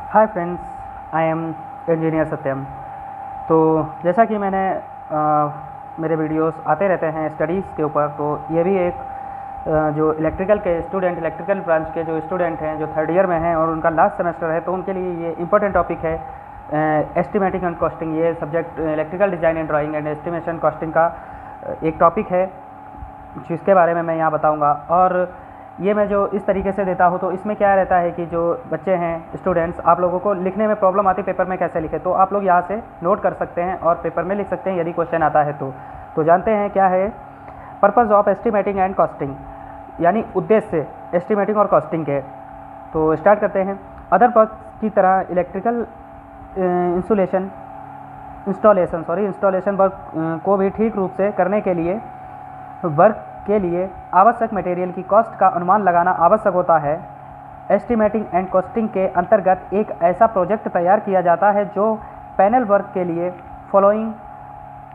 Hi friends, I am engineer Satyam. तो जैसा कि मैंने मेरे वीडियोस आते रहते हैं स्टडीज़ के ऊपर, तो ये भी एक जो इलेक्ट्रिकल ब्रांच के जो स्टूडेंट हैं, जो थर्ड ईयर में हैं और उनका लास्ट सेमेस्टर है, तो उनके लिए ये इम्पोर्टेंट टॉपिक है एस्टिमेटिंग एंड कॉस्टिंग। ये subject electrical design and drawing and estimation costing का एक टॉपिक है जिसके बारे में मैं यहाँ बताऊँगा। और ये मैं जो इस तरीके से देता हूँ, तो इसमें क्या रहता है कि जो बच्चे हैं स्टूडेंट्स, आप लोगों को लिखने में प्रॉब्लम आती है पेपर में कैसे लिखे, तो आप लोग यहाँ से नोट कर सकते हैं और पेपर में लिख सकते हैं यदि क्वेश्चन आता है तो जानते हैं क्या है purpose of estimating and costing, यानी उद्देश्य एस्टिमेटिंग और कॉस्टिंग के। तो स्टार्ट करते हैं। अदर वर्क की तरह इलेक्ट्रिकल इंस्टॉलेशन वर्क को भी ठीक रूप से करने के लिए वर्क के लिए आवश्यक मटेरियल की कॉस्ट का अनुमान लगाना आवश्यक होता है। एस्टिमेटिंग एंड कॉस्टिंग के अंतर्गत एक ऐसा प्रोजेक्ट तैयार किया जाता है जो पैनल वर्क के लिए फॉलोइंग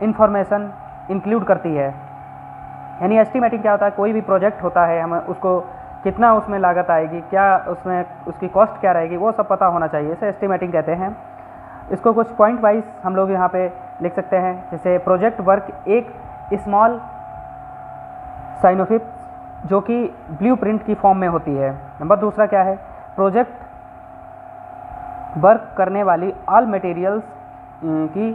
इंफॉर्मेशन इंक्लूड करती है। यानी एस्टिमेटिंग क्या होता है, कोई भी प्रोजेक्ट होता है, हम उसको कितना उसमें लागत आएगी, क्या उसमें उसकी कॉस्ट क्या रहेगी, वो सब पता होना चाहिए, इसे एस्टिमेटिंग कहते हैं। इसको कुछ पॉइंट वाइज हम लोग यहाँ पे लिख सकते हैं। जैसे प्रोजेक्ट वर्क एक स्मॉल साइनोफिप जो कि ब्लूप्रिंट की फॉर्म में होती है। नंबर दूसरा क्या है, प्रोजेक्ट वर्क करने वाली ऑल मटेरियल्स की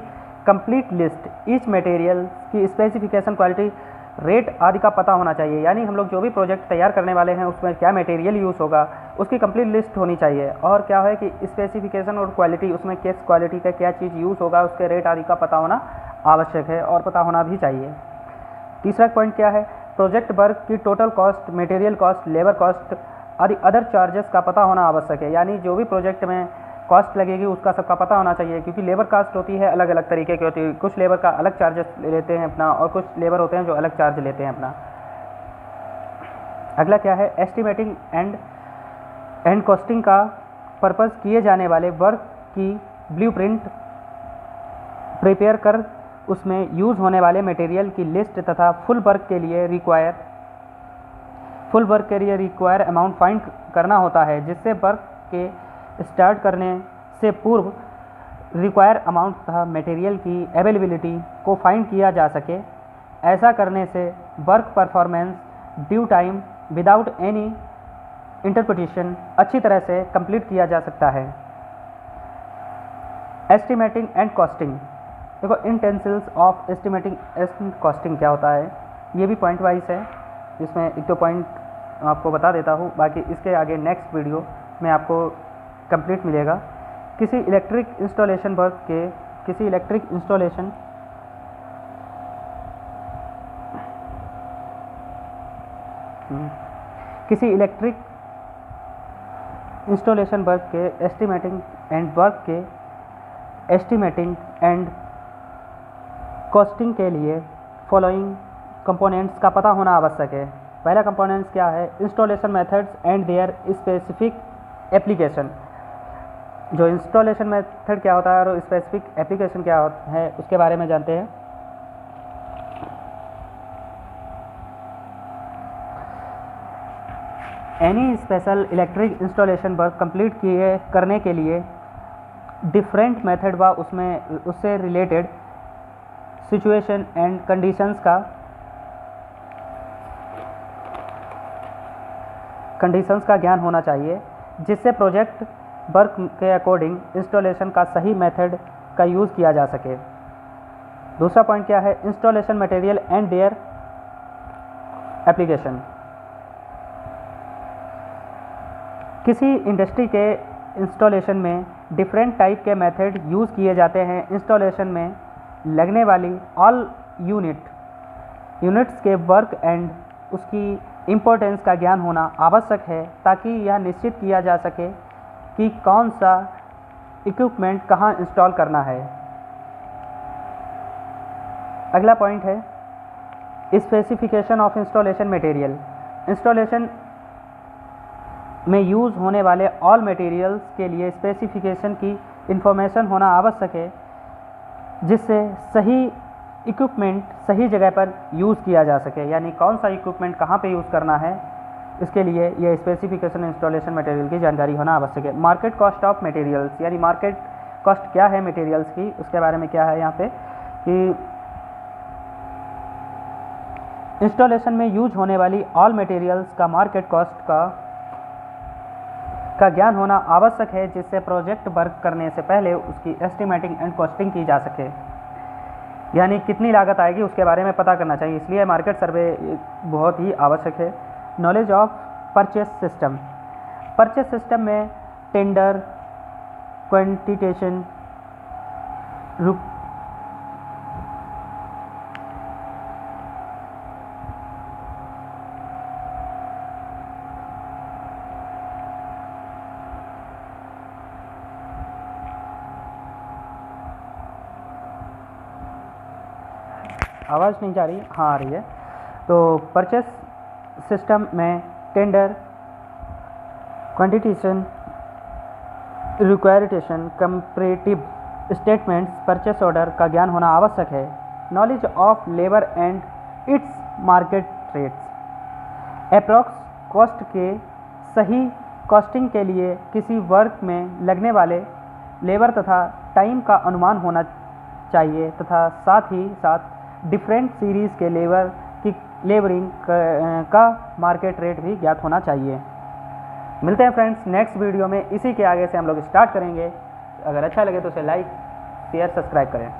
कंप्लीट लिस्ट, ईच मटेरियल की स्पेसिफिकेशन, क्वालिटी, रेट आदि का पता होना चाहिए। यानी हम लोग जो भी प्रोजेक्ट तैयार करने वाले हैं उसमें क्या मटेरियल यूज़ होगा उसकी कंप्लीट लिस्ट होनी चाहिए। और क्या है कि स्पेसिफिकेशन और क्वालिटी, उसमें किस क्वालिटी का क्या चीज़ यूज़ होगा, उसके रेट आदि का पता होना आवश्यक है और पता होना भी चाहिए। तीसरा पॉइंट क्या है, प्रोजेक्ट वर्क की total cost, material cost, labour cost आदि अदर चार्जेस का पता होना आवश्यक है। यानी जो भी प्रोजेक्ट में कॉस्ट लगेगी उसका सबका पता होना चाहिए, क्योंकि लेबर कॉस्ट होती है अलग अलग तरीके की होती है। कुछ लेबर का अलग चार्जेस लेते हैं अपना, और कुछ लेबर होते हैं जो अलग चार्ज लेते हैं अपना। अगला क्या है, एस्टिमेटिंग एंड कॉस्टिंग का पर्पज़ किए जाने वाले वर्क की ब्लूप्रिंट प्रिपेयर कर उसमें यूज़ होने वाले मटेरियल की लिस्ट तथा फुल वर्क के लिए रिक्वायर अमाउंट फाइंड करना होता है, जिससे वर्क के स्टार्ट करने से पूर्व रिक्वायर अमाउंट तथा मटेरियल की अवेलेबिलिटी को फाइंड किया जा सके। ऐसा करने से work performance due time without any interpretation अच्छी तरह से कंप्लीट किया जा सकता है। एस्टिमेटिंग एंड कॉस्टिंग, देखो इंटेंसिल्स ऑफ एस्टिमेटिंग एंड कॉस्टिंग क्या होता है, ये भी पॉइंट वाइज है। इसमें एक तो पॉइंट आपको बता देता हूँ, बाकी इसके आगे नेक्स्ट वीडियो में आपको कंप्लीट मिलेगा। किसी इलेक्ट्रिक इंस्टॉलेशन वर्क के एस्टिमेटिंग एंड कॉस्टिंग के लिए फॉलोइंग कंपोनेंट्स का पता होना आवश्यक है। पहला कंपोनेंट्स क्या है, installation methods and there specific application. जो इंस्टॉलेशन मेथड क्या होता है और स्पेसिफिक एप्लीकेशन क्या है उसके बारे में जानते हैं। Any special electric installation work complete करने के लिए डिफरेंट मेथड व उससे रिलेटेड सिचुएशन एंड कंडीशंस का ज्ञान होना चाहिए, जिससे प्रोजेक्ट वर्क के अकॉर्डिंग इंस्टॉलेशन का सही मेथड का यूज़ किया जा सके। दूसरा पॉइंट क्या है, installation material and their application. किसी इंडस्ट्री के इंस्टॉलेशन में डिफरेंट टाइप के मेथड यूज़ किए जाते हैं। इंस्टॉलेशन में लगने वाली ऑल यूनिट्स के वर्क एंड उसकी इम्पोर्टेंस का ज्ञान होना आवश्यक है, ताकि यह निश्चित किया जा सके कि कौन सा इक्विपमेंट कहाँ इंस्टॉल करना है। अगला पॉइंट है specification of installation material. Installation में यूज़ होने वाले ऑल मटेरियल्स के लिए स्पेसिफिकेशन की इंफॉर्मेशन होना आवश्यक है, जिससे सही इक्विपमेंट सही जगह पर यूज़ किया जा सके। यानी कौन सा इक्विपमेंट कहाँ पे यूज़ करना है इसके लिए ये स्पेसिफिकेशन इंस्टॉलेशन मटेरियल की जानकारी होना आवश्यक है। मार्केट कॉस्ट ऑफ मटेरियल्स, यानी मार्केट कॉस्ट क्या है मटेरियल्स की, उसके बारे में क्या है यहाँ पे कि इंस्टॉलेशन में यूज होने वाली ऑल मटेरियल्स का मार्केट कॉस्ट का ज्ञान होना आवश्यक है, जिससे प्रोजेक्ट वर्क करने से पहले उसकी एस्टिमेटिंग एंड कॉस्टिंग की जा सके। यानी कितनी लागत आएगी उसके बारे में पता करना चाहिए, इसलिए मार्केट सर्वे बहुत ही आवश्यक है। Knowledge of purchase system, purchase system में टेंडर, क्वांटिटेशन, आवाज़ नहीं जा रही, हाँ आ रही है। तो परचेस सिस्टम में tender, quantitation, requirementation, comparative statements, purchase order का ज्ञान होना आवश्यक है। Knowledge of labour and its market rates, approx cost के सही कॉस्टिंग के लिए किसी वर्क में लगने वाले लेबर तथा टाइम का अनुमान होना चाहिए, तथा साथ ही साथ डिफरेंट सीरीज़ के लेबर की लेबरिंग का मार्केट रेट भी ज्ञात होना चाहिए। मिलते हैं फ्रेंड्स नेक्स्ट वीडियो में, इसी के आगे से हम लोग स्टार्ट करेंगे। अगर अच्छा लगे तो उसे लाइक, शेयर, सब्सक्राइब करें।